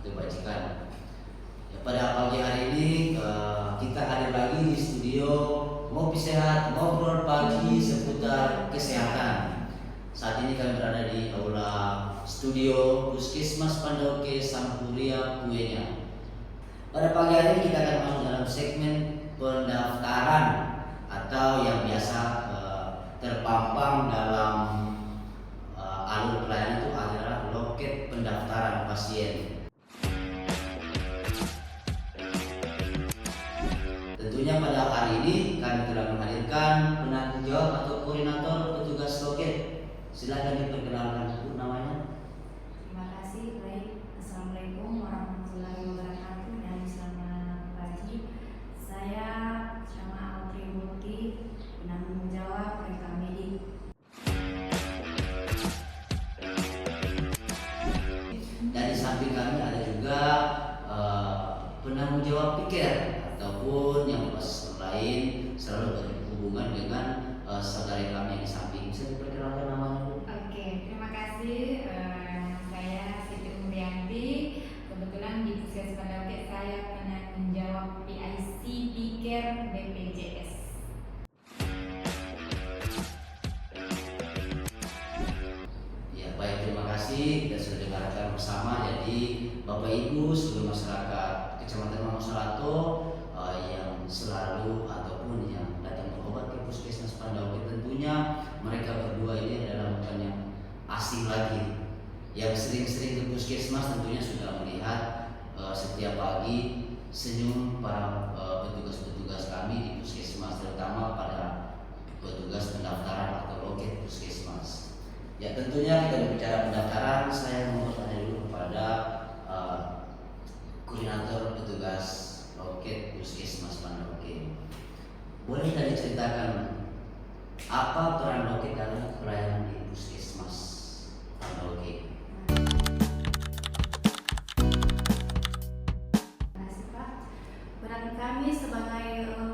kebajikan. Ya, pada pagi hari ini kita hadir lagi di studio Ngopi Sehat, ngobrol pagi seputar kesehatan. Saat ini kami berada di aula studio Puskesmas Pandauke Sampuria Puenya. Pada pagi hari ini kita akan masuk dalam segmen pendaftaran atau yang biasa terpampang dalam alur pelayanan itu adalah loket pendaftaran pasien. Tentunya pada hari ini kami telah menghadirkan penanggung jawab atau koordinator petugas loket. Silakan diperkenalkan Bu namanya. Terima kasih. Baik, Assalamualaikum warahmatullahi wabarakatuh dan selamat pagi. Saya Syama Al-Trimurti, penanggung jawab rekam medik. Dan di samping kami ada juga penanggung jawab piker ataupun yang pas lain selalu berhubungan dengan saudara kami yang di samping. Bisa diperkenalkan namanya Bu? Oke, terima kasih. Saya Siti Umrianti. Kebetulan di Puskesmas Pandauke saya penanggung jawab PIC Piker BPJS. Ya baik, terima kasih. Kita sudah dengarkan bersama. Jadi Bapak Ibu seluruh masyarakat Kecamatan Mangosalato yang selalu ataupun yang datang berobat ke Puskesmas Pandauke, tentunya mereka berdua ini adalah bukan yang asing lagi. Yang sering-sering ke Puskesmas tentunya sudah melihat setiap pagi senyum para petugas-petugas kami di Puskesmas, terutama pada petugas pendaftaran atau loket Puskesmas. Ya tentunya kita berbicara pendaftaran, saya mau tanya dulu kepada koordinator petugas loket Puskesmas Pandauke. Boleh tadi ceritakan apa peran loket dalam pelayanan di Puskesmas Pandauke? Terima kasih Pak. Peran kami sebagai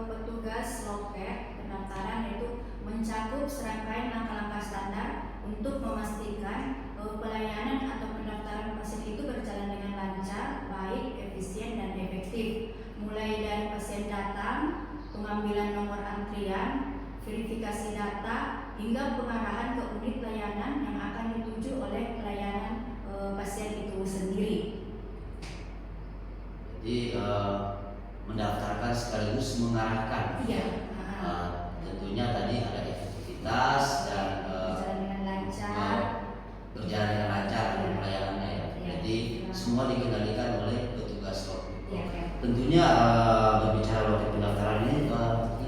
petugas loket pendaftaran itu mencakup serangkaian langkah-langkah standar untuk memastikan pelayanan atau pendaftaran pasien itu berjalan dengan lancar, baik, efisien, dan efektif. Mulai dari pasien datang, pengambilan nomor antrian, verifikasi data, hingga pengarahan ke unit layanan yang akan dituju oleh pelayanan pasien itu sendiri. Jadi mendaftarkan sekaligus mengarahkan. Iya. Tentunya tadi ada efektivitas dan berjalan dengan lancar dalam pelayanannya ya. Jadi semua dikendalikan oleh petugas loket. Tentunya berbicara loket pendaftaran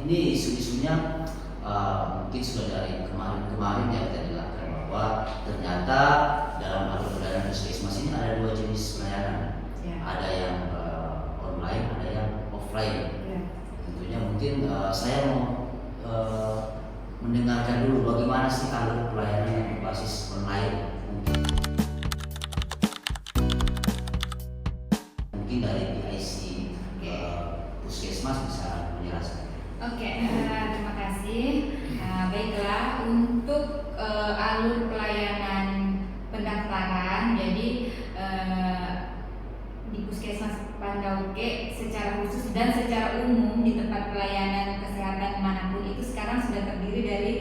ini isu-isunya mungkin sudah dari kemarin ya kita dengarkan bahwa ternyata dalam alur pelayanan Puskesmas ini ada dua jenis pelayanan. Ada yang online, ada yang offline. Tentunya mungkin saya mau mendengarkan dulu bagaimana sih alur pelayanan yang berbasis online. Mungkin dari PIC Puskesmas bisa menjelaskan. Oke, terima kasih. Baiklah, untuk alur pelayanan pendaftaran, jadi di Puskesmas Pandauke secara khusus dan secara umum di tempat pelayanan kesehatan manapun itu sekarang sudah terdiri dari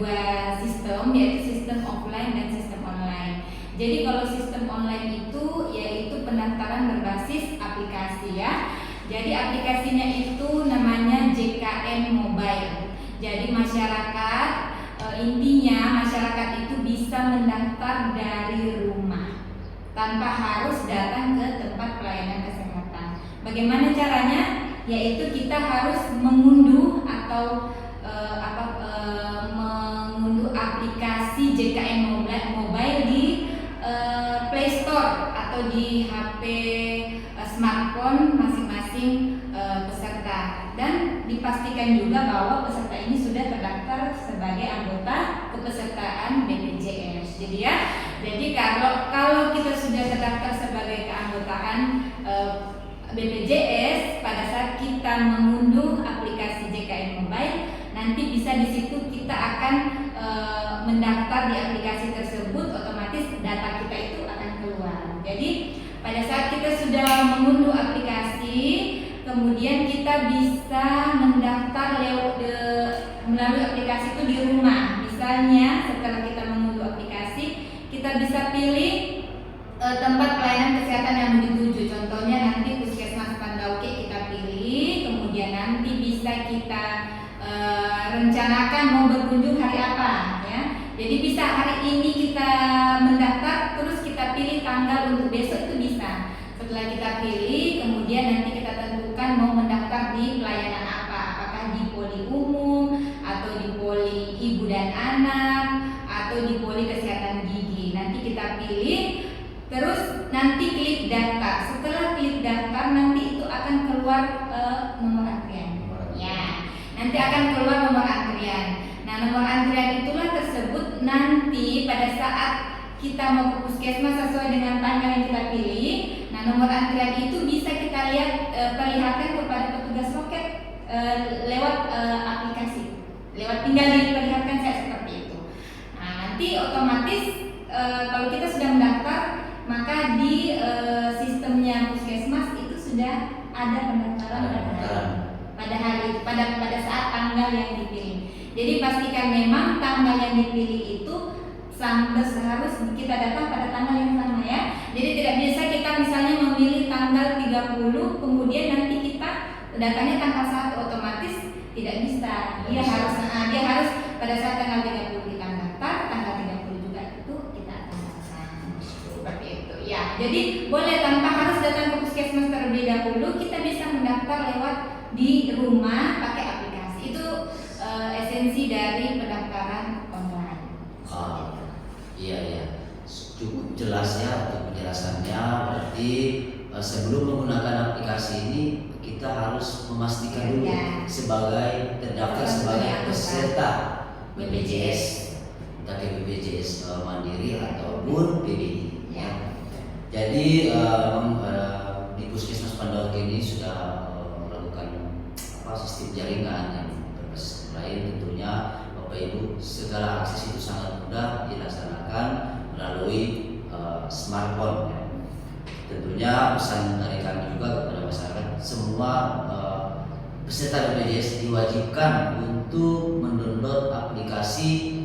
dua sistem, yaitu sistem offline dan sistem online. Jadi kalau sistem online itu yaitu pendaftaran berbasis aplikasi ya. Jadi aplikasinya itu namanya JKN Mobile. Jadi masyarakat intinya masyarakat itu bisa mendaftar dari rumah tanpa harus datang ke tempat pelayanan kesehatan. Bagaimana caranya? Yaitu kita harus mengunduh atau mengunduh aplikasi JKN Mobile di Play Store atau di HP smartphone masing-masing peserta, dan dipastikan juga bahwa peserta ini sudah terdaftar sebagai anggota kepesertaan BPJS. Jadi kalau kita sudah terdaftar sebagai keanggotaan BPJS, pada saat kita mengunduh aplikasi JKN Mobile, nanti bisa di situ kita akan mendaftar di aplikasi tersebut, otomatis data kita itu akan keluar. Jadi pada pada saat kita sudah mengunduh aplikasi, kemudian kita bisa mendaftar melalui aplikasi itu di rumah. Misalnya setelah kita mengunduh aplikasi, kita bisa pilih tempat pelayanan kesehatan yang mau dituju. Contohnya nanti Puskesmas Pandauke kita pilih, kemudian nanti bisa kita rencanakan mau berkunjung hari apa ya. Jadi bisa hari ini kita mendaftar, terus kita pilih tanggal untuk besok itu bisa. Setelah kita pilih, kemudian nanti kita tentukan mau mendaftar di pelayanan apa, apakah di poli umum atau di poli ibu dan anak atau di poli kesehatan gigi. Nanti kita pilih, terus nanti klik daftar. Setelah klik daftar, nanti itu akan keluar nomor antrian. Ya, nanti akan keluar nomor antrian. Nah, nomor antrian itulah tersebut nanti pada saat kita mau ke puskesmas sesuai dengan tanggal yang kita pilih. Nah, nomor antrian itu bisa kita lihat perlihatkan kepada petugas loket lewat aplikasi. Tinggal diperlihatkan saya seperti itu. Nah, nanti otomatis kalau kita sudah mendaftar, maka di sistemnya puskesmas itu sudah ada pendaftaran pada saat tanggal yang dipilih. Jadi pastikan memang tanggal yang dipilih itu harus kita datang pada tanggal yang sama ya. Jadi tidak bisa kita misalnya memilih tanggal 30 kemudian nanti kita datangnya tanggal 1, otomatis tidak bisa. Dia harus pada saat tanggal 30 kita daftar, tanggal 30 juga itu kita akan datang. Seperti itu ya. Jadi boleh tanpa harus datang ke puskesmas terlebih dahulu, kita bisa mendaftar lewat di rumah pakai aplikasi. Itu esensi dari pendaftaran online. Iya, cukup jelas ya untuk penjelasannya. Berarti sebelum menggunakan aplikasi ini kita harus memastikan dulu sebagai terdaftar sebagai peserta BPJS, entah BPJS Mandiri ataupun PBI. Ya. Jadi di Puskesmas Pandauke ini sudah melakukan sistem jaringan yang berbasis lain. Tentunya Bapak Ibu, segala akses itu sangat mudah dilaksanakan melalui smartphone. Ya. Tentunya pesan dari kami juga kepada masyarakat, semua peserta BPJS diwajibkan untuk mendownload aplikasi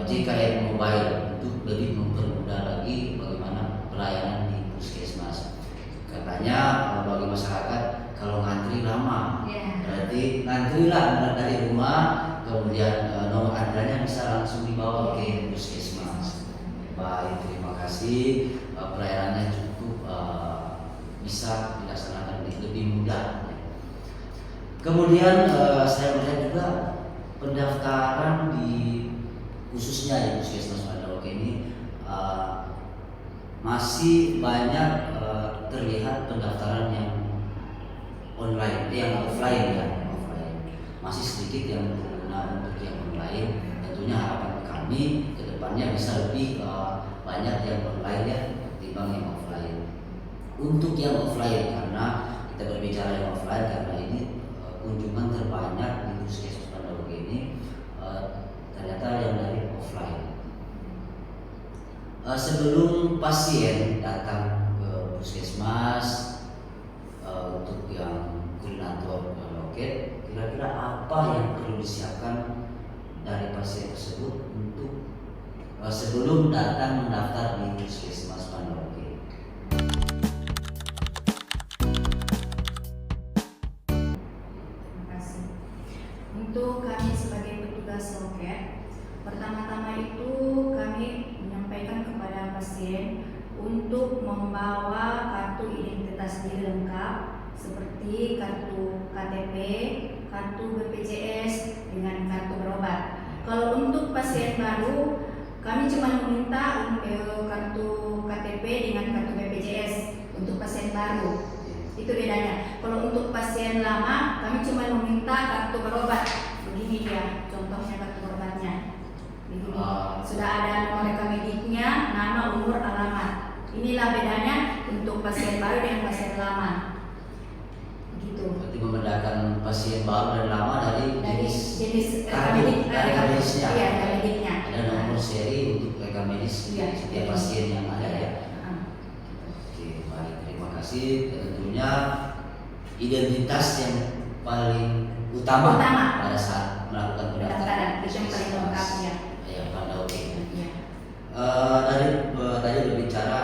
JKN Mobile untuk lebih mempermudah lagi bagaimana pelayanan di puskesmas. Katanya bagi masyarakat kalau ngantri lama, berarti ngantrilah dari rumah, kemudian nomor antriannya bisa langsung dibawa ke puskesmas. Baik, terima kasih. Pelayanannya cukup bisa dilaksanakan lebih mudah. Kemudian saya melihat juga pendaftaran khususnya di Puskesmas Pandauke ini masih banyak terlihat pendaftaran yang online, yang offline ya, masih sedikit yang berguna untuk yang online. Tentunya harapan kami ke depannya bisa lebih banyak yang online ya ketimbang yang offline. Untuk yang offline, karena kita berbicara yang offline karena ini kunjungan terbanyak di Puskesmas Pandauke ini ternyata yang dari offline. Sebelum pasien datang ke puskesmas untuk yang koordinator loket, kira-kira apa yang perlu disiapkan dari pasien tersebut untuk sebelum datang mendaftar di Puskesmas Pandauke? Terima kasih. Untuk kami sebagai petugas loket, pertama-tama itu kami menyampaikan kepada pasien untuk membawa kartu identitas diri lengkap seperti kartu KTP, kartu BPJS dengan kartu berobat. Kalau untuk pasien baru, kami cuma meminta kartu KTP dengan kartu BPJS untuk pasien baru. Itu bedanya. Kalau untuk pasien lama, kami cuma meminta kartu berobat. Begini dia, contohnya kartu berobatnya. Begini. Sudah ada nomor rekam mediknya, nama, umur, alamat. Inilah bedanya untuk pasien baru dengan pasien lama. Begitu. Berarti membedakan pasien baru dan lama dari jenis rekam medisnya. Iya, rekam mediknya. Ada nomor seri untuk rekam medis setiap pasien yang ada ya. Oke, baik. kasih. Tentunya identitas yang paling utama pada saat melakukan pendaftaran itu yang paling lengkap ya. Ya, Pandauke. Ya. Dari tadi berbicara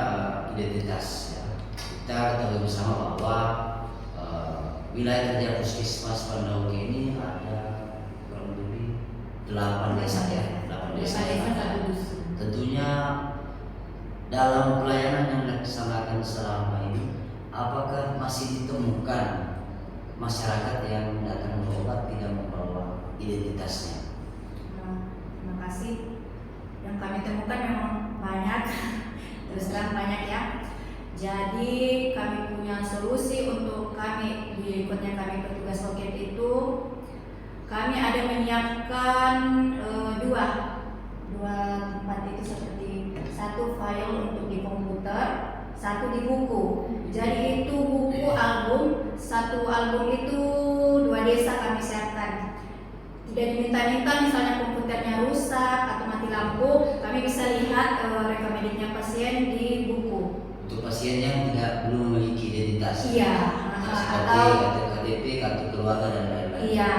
identitas, ya. Kita ketahui bersama bahwa wilayah kerja Puskesmas Pandauke ini ada kurang lebih 8 desa ya, 8 desa. satu dusun. Tentunya dalam pelayanan yang dilaksanakan selama ini, apakah masih ditemukan masyarakat yang datang berobat tidak membawa identitasnya? Terima kasih. Yang kami temukan memang banyak, terus terang banyak ya. Jadi kami punya solusi untuk kami di lingkungan kami petugas loket itu. Kami ada menyiapkan dua tempat itu, seperti satu file untuk di komputer, satu di buku. Jadi itu buku album, satu album itu 2 desa kami siapkan. Tidak diminta-minta misalnya komputernya rusak atau mati lampu, kami bisa lihat rekam mediknya pasien di buku. Untuk pasien yang belum memiliki identitas, Iya, seperti atau kartu KTP, kartu keluarga dan lain-lain. iya,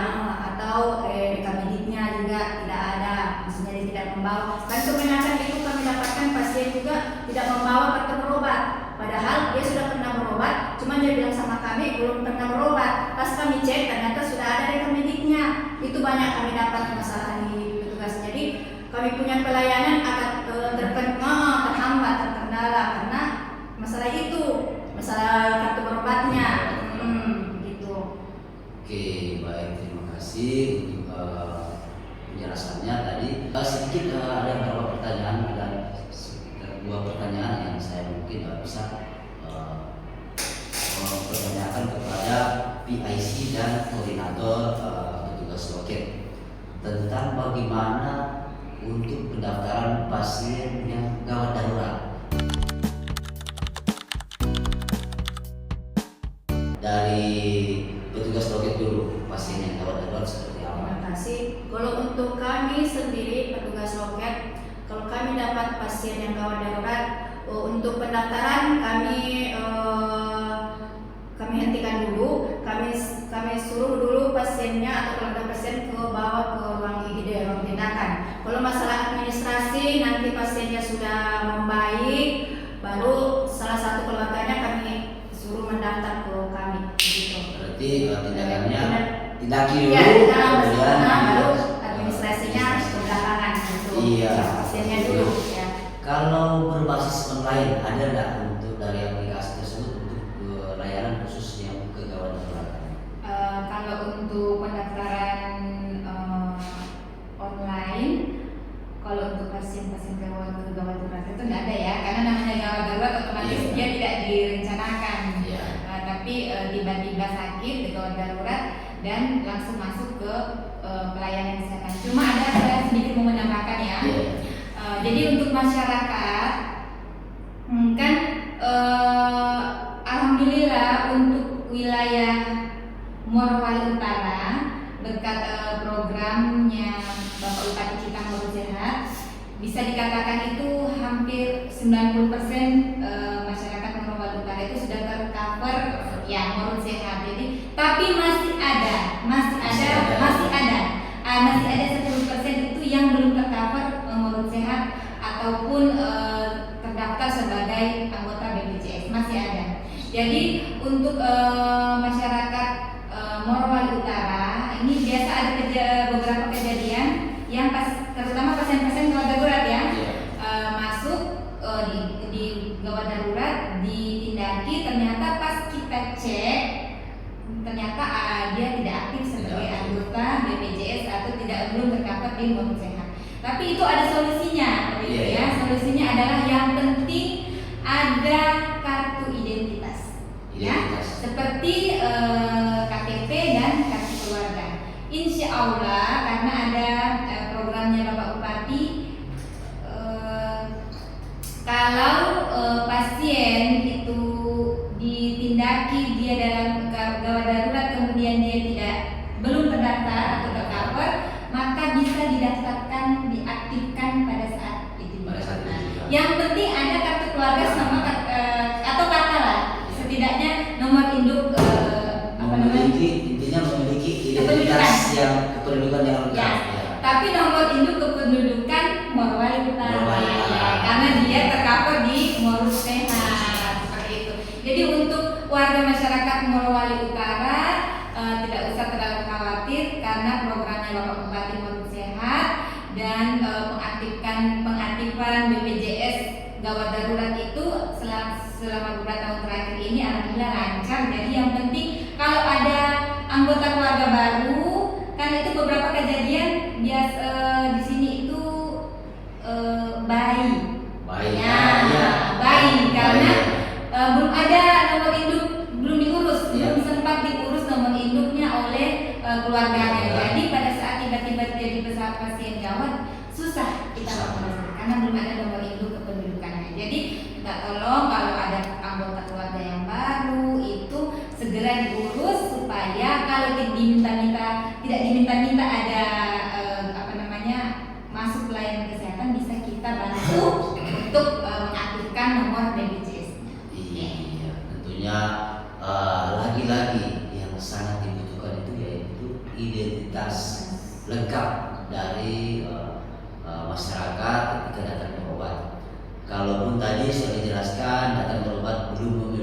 atau rekam mediknya juga tidak ada, maksudnya dia tidak membawa. Dan kebanyakan itu kami dapatkan pasien juga tidak membawa kartu berobat. Padahal dia sudah pernah berobat, cuma dia bilang sama kami belum pernah berobat. Pas kami cek ternyata sudah ada rekam mediknya. Itu banyak kami dapat masalah di petugas. Jadi kami punya pelayanan agak terhambat, terkendala karena masalah itu, masalah kartu berobatnya. Gitu. Oke, baik, terima kasih untuk penjelasannya tadi. Sedikit ada beberapa pertanyaan, ada sekitar 2 pertanyaan yang saya mungkin bisa mempertanyakan kepada PIC dan koordinator petugas loket tentang bagaimana untuk pendaftaran pasien yang gawat darurat. Dari petugas loket dulu, pasien yang gawat darurat seperti apa? Terima kasih. Kalau untuk kami sendiri petugas loket, kalau kami dapat pasien yang gawat darurat, untuk pendaftaran kami hentikan dulu. Kami suruh dulu pasiennya atau keluarga pasien ke bawah ke ruang IGD, ruang tindakan. Kalau masalah administrasi nanti pasiennya sudah membaik, baru salah satu keluarganya kami suruh mendaftar ke kami. Gitu. Berarti tindakannya tindaki dulu, Ya, kemudian baru administrasinya belakangan gitu. Iya. Pasiennya dulu ya. Kalau berbasis online ada nggak untuk dari aplikasi tersebut untuk layanan khusus yang kegawat darurat? Kalau untuk pendaftaran online, kalau untuk pasien-pasien gawat darurat itu nggak ada ya, karena namanya gawat darurat otomatis Iya. dia tidak direncanakan. Iya. Tapi tiba-tiba sakit di gawat darurat dan langsung masuk ke pelayanan kesehatan. Cuma ada saya sedikit mau menambahkan ya. Iya. Jadi untuk masyarakat kan alhamdulillah untuk wilayah Morowali Utara berkat programnya Bapak Bupati Citanggor Sehat, bisa dikatakan itu hampir 90% masyarakat Morowali Utara itu sudah tercover ya Morowali Sehat. Jadi tapi masih ada 10% itu yang belum tercover Morowali Sehat ataupun terdaftar sebagai anggota BPJS, masih ada. Jadi untuk masyarakat Morowali Utara ini biasa ada beberapa kejadian yang terutama pasien-pasien gawat darurat ya, masuk di gawat darurat ditindaki, ternyata pas kita cek ternyata dia tidak aktif sebagai anggota BPJS atau belum tercover di Morowali Sehat. Tapi itu ada solusinya, ya. Solusinya adalah yang penting ada kartu identitas. Ya, seperti KTP dan kartu keluarga. Insya Allah karena ada programnya Bapak Bupati, kalau pasien itu ditindaki dia dalam gawat darurat kemudian dia belum terdaftar atau tercover, maka bisa didaftarkan, diaktifkan pada saat itu. Yang penting ada kartu keluarga sama atau kakak lah, setidaknya warga masyarakat Morowali Utara tidak usah terlalu khawatir karena programnya Bapak Bupati Morowali Sehat dan pengaktifan BPJS gawat darurat itu selama beberapa tahun terakhir ini alhamdulillah lancar. Jadi yang penting kalau ada anggota keluarga baru, kan itu beberapa kejadian biasa di sini itu bayi. Bayi karena belum ada nomor induk, belum diurus, belum sempat diurus nomor induknya oleh keluarganya. Jadi pada saat tiba-tiba jadi pasien gawat susah kita mengurus karena belum ada nomor induk kependudukannya. Jadi kita tolong kalau ada anggota keluarga yang baru itu segera diurus supaya kalau tidak diminta-minta ada masuk pelayanan kesehatan bisa kita bantu untuk mengaktifkan nomor BPJS-nya. Iya, tentunya lagi-lagi yang sangat dibutuhkan itu yaitu identitas lengkap dari masyarakat ketika datang berobat. Kalaupun tadi sudah dijelaskan datang berobat belum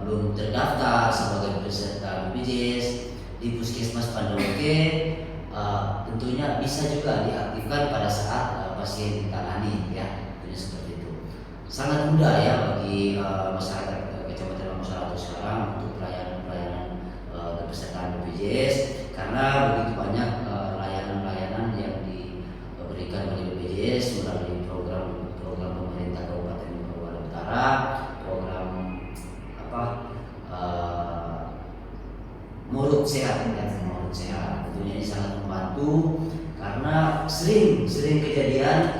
belum terdaftar sebagai peserta BPJS di Puskesmas Pandawoge, tentunya bisa juga diaktifkan pada saat pasien ditangani, ya, tentunya seperti itu. Sangat mudah ya bagi masyarakat Kecamatan Mangosalato sekarang untuk pelayanan kepesertaan BPJS karena begitu banyak layanan-layanan yang diberikan oleh BPJS melalui program pemerintah Kabupaten Morowali Utara, program Mulut Sehat, ya, Mulut Sehat. Tentunya ini sangat membantu karena sering kejadian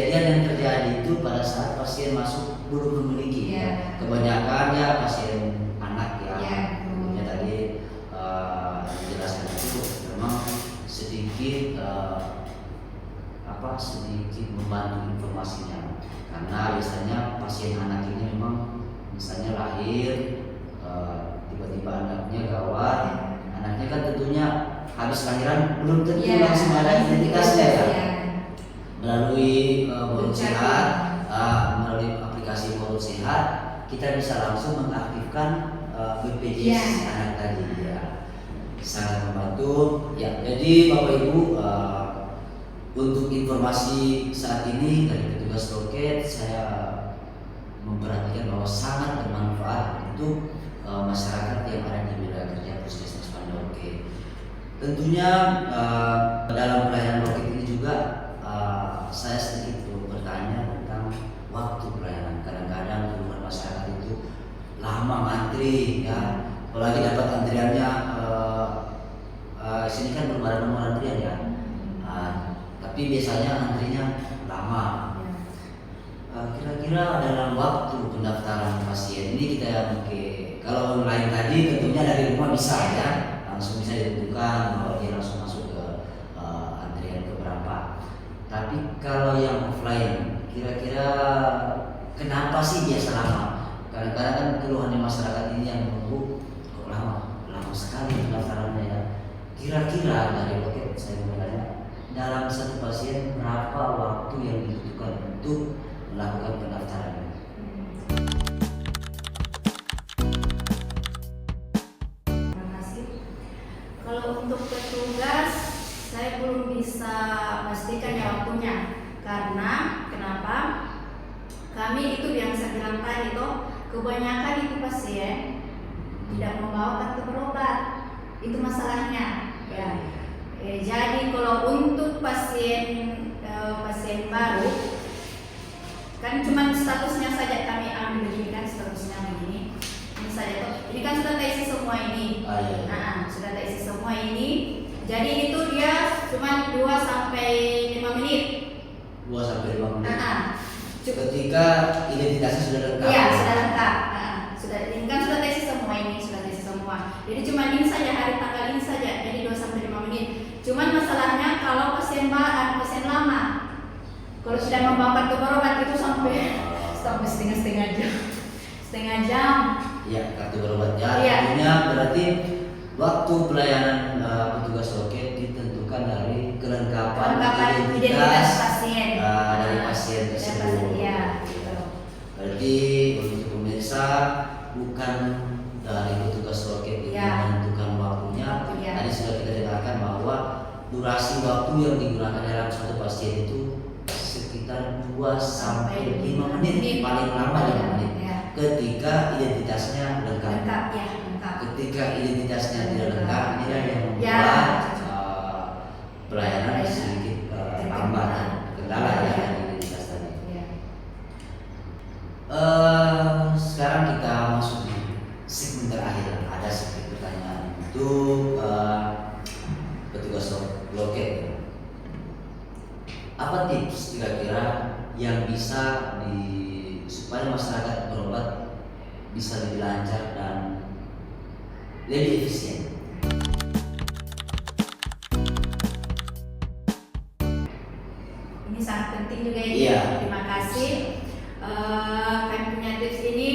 yang terjadi itu pada saat pasien masuk belum memiliki. Ya. Kebanyakan ya pasien anak ya. Ya. Tentunya tadi dijelaskan itu memang sedikit sedikit membantu informasinya karena biasanya pasien anak ini memang misalnya lahir tiba-tiba anaknya gawat, anaknya kan tentunya habis lahiran belum tentu langsung ada identitasnya ya. Melalui Mulut Sehat, melalui aplikasi Mulut Sehat kita bisa langsung mengaktifkan BPJS anak tadi ya. Sangat membantu ya. Jadi Bapak Ibu, untuk informasi saat ini dari petugas loket saya memperhatikan bahwa sangat bermanfaat untuk masyarakat yang ada di wilayah kerja Puskesmas Pandawoge. Tentunya dalam pelayanan loket ini juga saya sedikit bertanya tentang waktu pelayanan. Kadang-kadang keluhan masyarakat itu lama antri ya, apalagi dapat antriannya sini kan belum ada nomor antrian ya. Tapi biasanya antrinya lama. Kira-kira dalam waktu pendaftaran pasien ini kita kalau online tadi tentunya dari rumah bisa ya, langsung bisa ditentukan bahwa dia langsung masuk ke antrian keberapa. Tapi kalau yang offline, kira-kira kenapa sih biasa lama? Kadang-kadang kan keluhan masyarakat ini yang menunggu kok lama sekali pendaftarannya ya. Kira-kira dari loket saya mau tanya, dalam satu pasien berapa waktu yang dibutuhkan untuk melakukan pendaftaran? Terima kasih. Kalau untuk petugas saya belum bisa pastikan ya waktunya karena kenapa? Kami itu yang saya bilang tadi kebanyakan itu pasien tidak membawa kartu berobat, itu masalahnya ya. Jadi kalau untuk pasien baru kan cuma statusnya saja kami ambil begini kan, statusnya begini ini saja ini kan sudah terisi semua ini. Nah, sudah terisi semua ini, jadi itu dia cuma 2 sampai 5 menit. 2 sampai 5 menit. Ketika identitasnya sudah lengkap. Iya, sudah lengkap. Sudah ini kan sudah terisi semua ini, sudah terisi semua. Jadi cuma ini saja, hari tanggal ini saja. Jadi 2 sampai 5 menit. Cuman masalahnya kalau pasien lama, kalau sudah membawa kartu berobat itu sampai setengah jam. Ya, kartu berobat ya. Iya. Tentunya berarti waktu pelayanan petugas loket ditentukan dari kelengkapan identitas pasien dari pasien tersebut. Iya, gitu. Berarti untuk pemirsa bukan dari petugas loket itu Ya. menentukan waktunya. Ya. Tadi sudah kita dengarkan bahwa durasi waktu yang digunakan dalam satu pasien itu sekitar 2 sampai 5 menit, paling lama 5 menit. Ya. Ketika identitasnya lengkap. Lengkap ya, lengkap. Ketika identitasnya tidak lengkap, ini yang membuat Ya. pelayanan sedikit lambat, kendala ya dari identitas tadi. Ya. Sekarang kita masuk di segmen terakhir. Ada sedikit pertanyaan untuk petugas loket. Apa tips kira-kira yang bisa supaya masyarakat berobat bisa lebih lancar dan lebih efisien? Ini sangat penting juga ya. Iya. Terima kasih. Kami punya tips ini.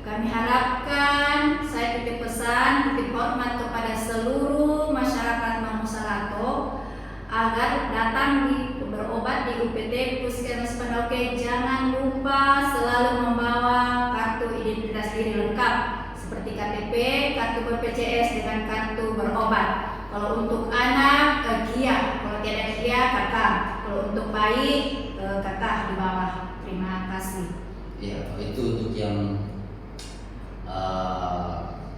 Kami harapkan saya titip pesan, titip hormat kepada seluruh masyarakat Manusalato agar datang berobat di UPT Puskesmas Pandoke. Jangan lupa selalu membawa kartu identitas diri lengkap seperti KTP, kartu BPJS dengan kartu berobat. Kalau untuk anak, KIA. Kalau tiada KIA, kakak. Kalau untuk bayi, kakak di bawah. Terima kasih. Ya, itu untuk yang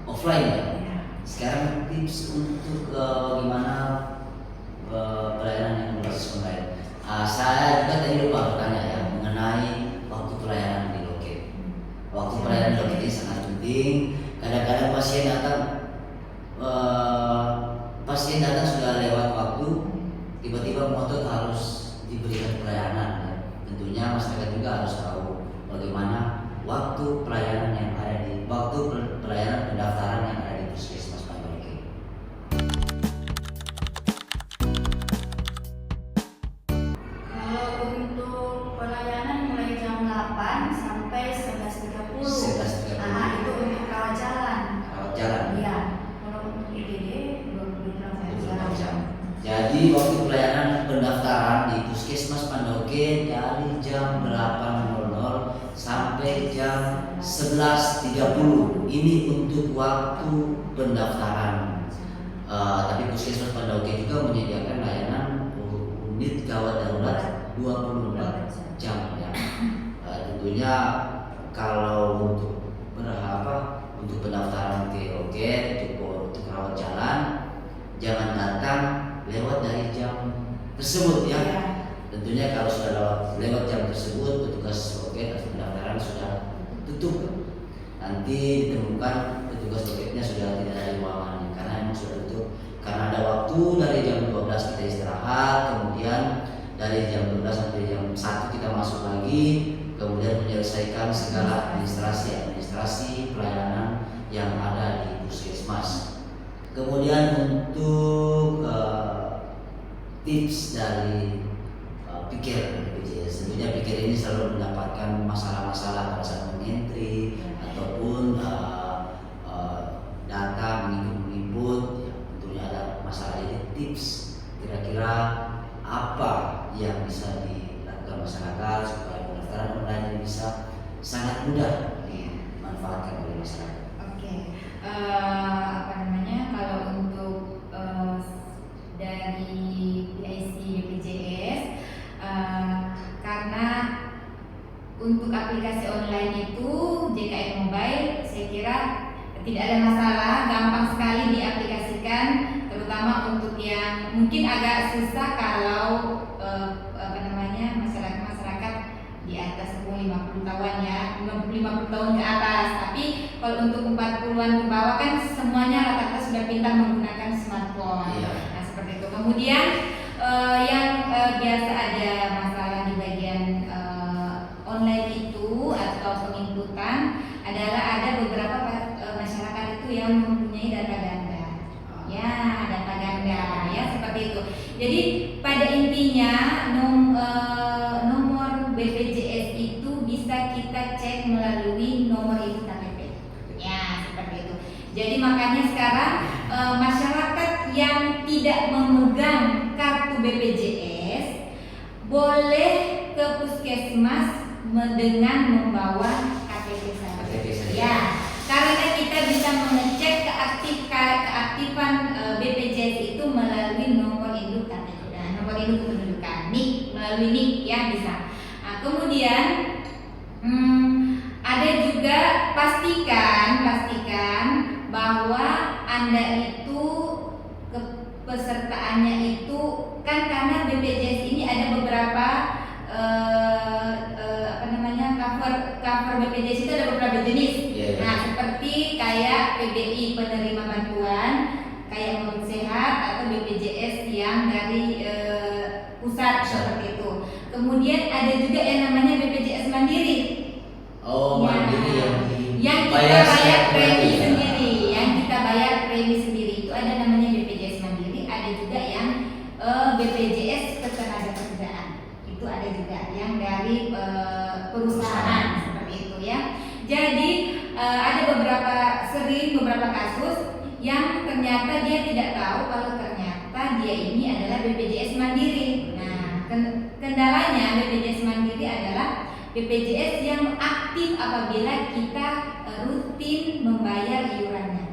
offline ya. Ya. Sekarang tips untuk gimana pelayanan yang berbasis online. Saya juga tadi lupa bertanya ya mengenai waktu pelayanan di loket. Waktu pelayanan di loket ini sangat penting. Kadang-kadang pasien datang sudah lewat waktu, tiba-tiba motor harus diberikan pelayanan. Ya. Tentunya masyarakat juga harus tahu bagaimana waktu pelayanan pendaftaran yang ada di Puskesmas Pandoke. Kalau untuk pelayanan mulai jam 8 sampai 11.30. 11.30. Itu untuk rawat jalan. Rawat jalan. Iya. Kalau untuk IGD 24 jam. Jadi waktu pelayanan pendaftaran di Puskesmas Pandoke dari jam 8.00 sampai jam 11.30. Ini untuk waktu pendaftaran. Tapi Puskesmas Pandoke juga menyediakan layanan unit gawat darurat 24 jam ya. Tentunya kalau untuk untuk pendaftaran ke loket untuk rawat jalan jangan datang lewat dari jam tersebut ya. Tentunya kalau sudah lewat jam tersebut petugas loket atau pendaftaran sudah tutup. Nanti ditemukan petugas loketnya sudah tidak ada di ruangan karena memang sudah tutup. Karena ada waktu dari jam 12 kita istirahat, kemudian dari jam 12 sampai jam 1 kita masuk lagi, kemudian menyelesaikan segala administrasi pelayanan yang ada di Puskesmas. Kemudian untuk tips dari pikir BPJS, tentunya pikir ini selalu mendapatkan masalah-masalah pada saat mengentry ataupun data menginput, ya, tentunya ada masalah. Jadi tips kira-kira apa yang bisa dilakukan masyarakat supaya pendaftaran online ini bisa sangat mudah dimanfaatkan oleh masyarakat. Oke. Kalau untuk dari PIC BPJS, karena untuk aplikasi online itu JKN Mobile, saya kira tidak ada masalah, gampang sekali diaplikasikan, terutama untuk yang mungkin agak susah kalau masyarakat di atas umur 50 tahun ya, 50 tahun ke atas. Tapi kalau untuk 40-an ke bawah kan semuanya rata-rata sudah pintar menggunakan smartphone. Iya. Nah, seperti itu. Kemudian yang biasa ada masalah di bagian online itu atau penginputan adalah ada beberapa masyarakat itu yang mempunyai data ganda. Ya, data ganda ya seperti itu. Jadi pada intinya nomor BPJS itu bisa kita cek melalui nomor induk KTP. Ya, seperti itu. Jadi makanya sekarang masyarakat yang tidak memegang kartu BPJS boleh ke puskesmas dengan membawa KTP saja. KTP saja. Ya, karena bisa mengecek keaktifan BPJS itu melalui nomor induk KTP, nomor induk kependudukan, NIK, melalui NIK ya bisa. Nah, kemudian ada juga pastikan bahwa Anda itu pesertaannya itu kan, karena BPJS ini ada beberapa cover BPJS itu ada beberapa jenis. Nah, seperti kayak PBI penerima bantuan, kayak Murid Sehat atau BPJS yang dari pusat seperti itu. Kemudian ada juga yang namanya BPJS Mandiri. Mandiri yang kita bayar premi sendiri, itu ada namanya BPJS Mandiri. Ada juga yang BPJS Ketenagakerjaan, itu ada juga yang dari perusahaan seperti itu ya. Jadi ada beberapa kasus yang ternyata dia tidak tahu kalau ternyata dia ini adalah BPJS Mandiri. Nah, kendalanya BPJS Mandiri adalah BPJS yang aktif apabila kita rutin membayar iurannya.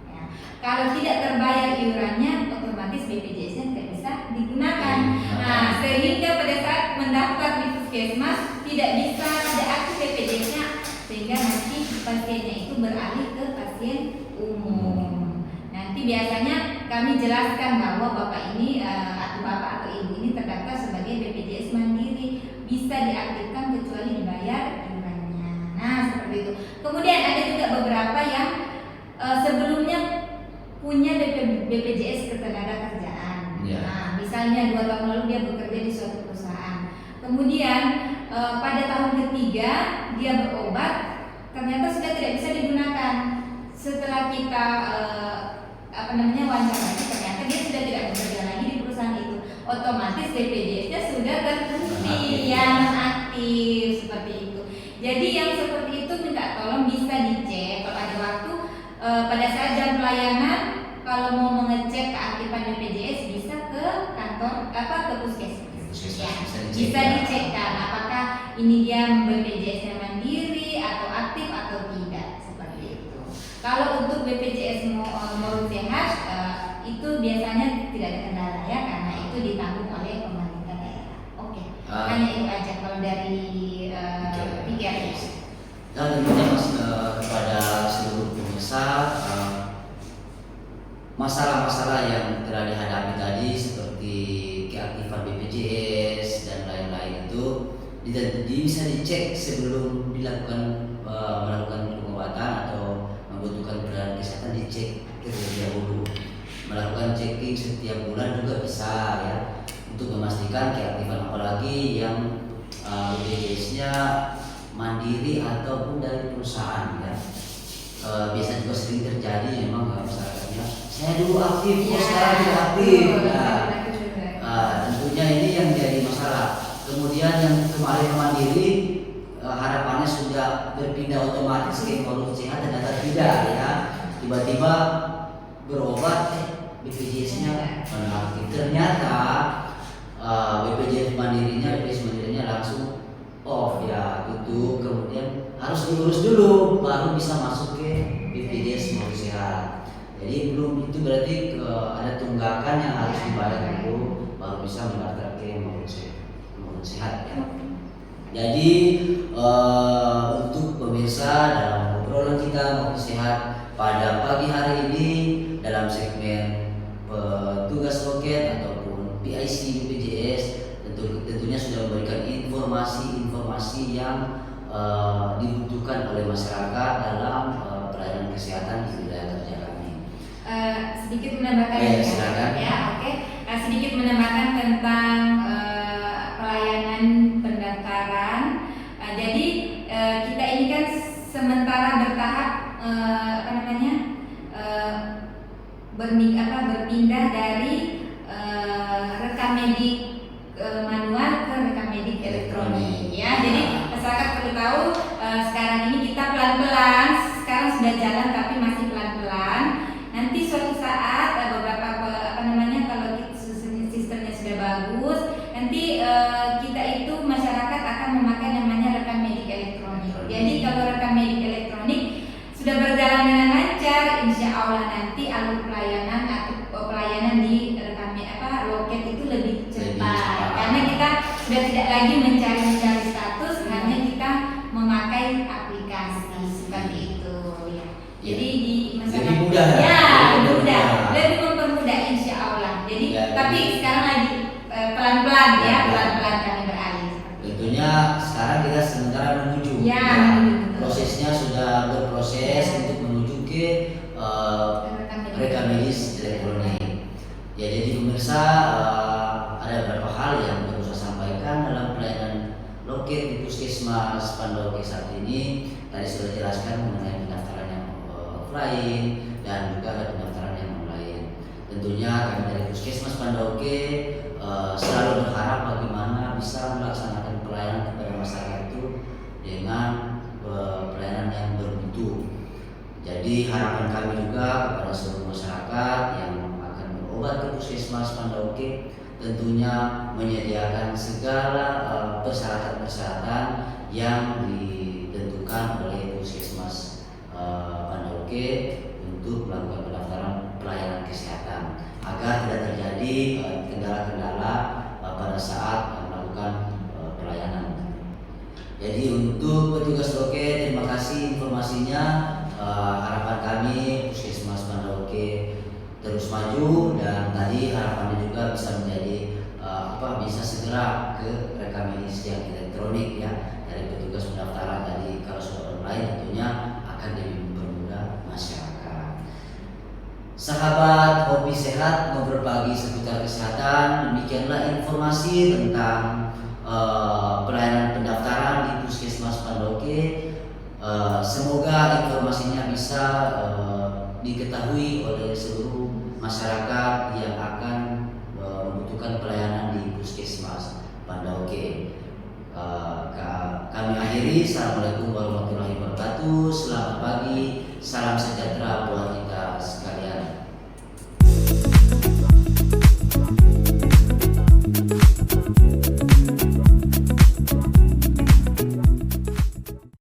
Ya. Kalau tidak terbayar iurannya, otomatis BPJS-nya tidak bisa digunakan. Nah, sehingga pada saat mendaftar di puskesmas tidak aktif BPJS-nya, sehingga nanti pasiennya itu beralih ke pasien umum. Nanti biasanya kami jelaskan bahwa bapak ini atau bapak atau ibu ini terdaftar sebagai BPJS Mandiri, bisa diaktifkan kecuali dibayar iurannya. Nah, seperti itu. Kemudian ada juga beberapa yang sebelumnya punya BPJS Ketenagakerjaan. Nah, misalnya 2 tahun lalu dia bekerja di suatu perusahaan. Kemudian pada tahun ketiga dia berobat, ternyata sudah tidak bisa digunakan. Setelah kita wawancara, ternyata dia sudah tidak bekerja lagi di perusahaan itu. Otomatis BPJS-nya sudah terhenti, yang aktif seperti itu. Jadi yang seperti itu minta tolong bisa dicek kalau ada waktu pada saat jam pelayanan. Kalau mau mengecek keaktifan BPJS bisa ke kantor ke puskesmas. Ya, bisa dicekkan apakah ini dia BPJS-nya mandiri atau aktif atau tidak, seperti itu. Kalau untuk BPJS Murid Sehat itu biasanya tidak ada kendala ya, karena itu ditanggung oleh pemerintah daerah. Oke. Hanya itu aja kalau dari pikiran. Dan tentunya Mas kepada seluruh pemirsa, masalah-masalah yang telah dihadapi tadi seperti keaktifan BPJS dan lain-lain itu bisa dicek sebelum melakukan pengobatan atau membutuhkan perawatan kesehatan, dicek terlebih dahulu. Melakukan checking setiap bulan juga bisa ya, untuk memastikan keaktifan, apalagi yang BPJS-nya mandiri ataupun dari perusahaan ya. Biasa juga sering terjadi memang masyarakatnya, saya dulu aktif, sekarang tidak aktif. Tentunya ini yang jadi masalah. Kemudian yang kemarin mandiri harapannya sudah berpindah otomatis ke Murid Sehat, ternyata tidak ya. Tiba-tiba berobat BPJS-nya aktif. Ternyata BPJS mandirinya langsung off ya, tutup. Kemudian harus diurus dulu baru bisa masuk ke BPJS Murid Sehat. Jadi belum, itu berarti ada tunggakan yang harus dibayar dulu baru bisa mendaftar ke Murid Sehat ya. Jadi untuk pemirsa, dalam obrolan kita Murid Sehat pada pagi hari ini dalam segmen petugas loket ataupun PIC BPJS, tentunya sudah memberikan informasi yang dibutuhkan oleh masyarakat dalam pelayanan kesehatan di wilayah kerja kami. Sedikit menambahkan sedikit menambahkan tentang pelayanan pendaftaran. Jadi kita ini kan sementara bertahap berpindah dari rekam medik manual ke rekam medik elektronik ya. Jadi masyarakat perlu tahu sekarang ini kita pelan-pelan, sekarang sudah jalan tapi masih pelan-pelan. Nanti suatu saat kalau sistemnya sudah bagus, nanti kita itu masyarakat akan memakai namanya rekam medik elektronik. Jadi kalau rekam medik elektronik sudah berjalan dengan lancar, Allah nanti alur pelayanan atau pelayanan di loket itu lebih cepat karena kita sudah tidak lagi mencari status, hanya kita memakai aplikasi seperti itu ya. Jadi di masyarakat lebih mudah ya, lebih mudah, mudah. lebih mempermudah insya Allah. Jadi Ya, tapi sekarang lagi pelan-pelan ya, pelan-pelan kami beralih. Tentunya sekarang kita sementara menuju Ya, ya, menuju. prosesnya sudah berproses untuk menuju ke rekam medis elektronik. Ya, jadi pemirsa, ada beberapa hal yang perlu saya sampaikan dalam pelayanan loket di Puskesmas Pandauke saat ini. Tadi sudah jelaskan mengenai pendaftaran yang offline dan juga ada pendaftaran yang online. Tentunya kami dari Puskesmas Pandauke selalu berharap bagaimana bisa melaksanakan pelayanan kepada masyarakat itu dengan pelayanan yang bermutu. Jadi harapan kami juga kepada seluruh masyarakat yang akan berobat ke Puskesmas Pandauke tentunya menyediakan segala persyaratan-persyaratan yang ditentukan oleh Puskesmas Pandauke untuk melakukan pendaftaran pelayanan kesehatan agar tidak terjadi kendala-kendala pada saat melakukan pelayanan. Jadi untuk petugas loket, terima kasih informasinya. Harapan kami Puskesmas Pandauke terus maju, dan tadi harapannya juga bisa menjadi bisa segera ke rekam medis yang elektronik ya dari petugas pendaftaran. Tadi kalau sudah online tentunya akan lebih mempermudah masyarakat. Sahabat Hobi Sehat, ngobrol pagi seputar kesehatan. Demikianlah informasi tentang pelayanan pendaftaran di Puskesmas Pandauke. Semoga informasinya bisa diketahui oleh seluruh masyarakat yang akan membutuhkan pelayanan di Puskesmas Pandauke. Kami akhiri. Assalamualaikum warahmatullahi wabarakatuh. Selamat pagi, salam sejahtera buat kita sekalian.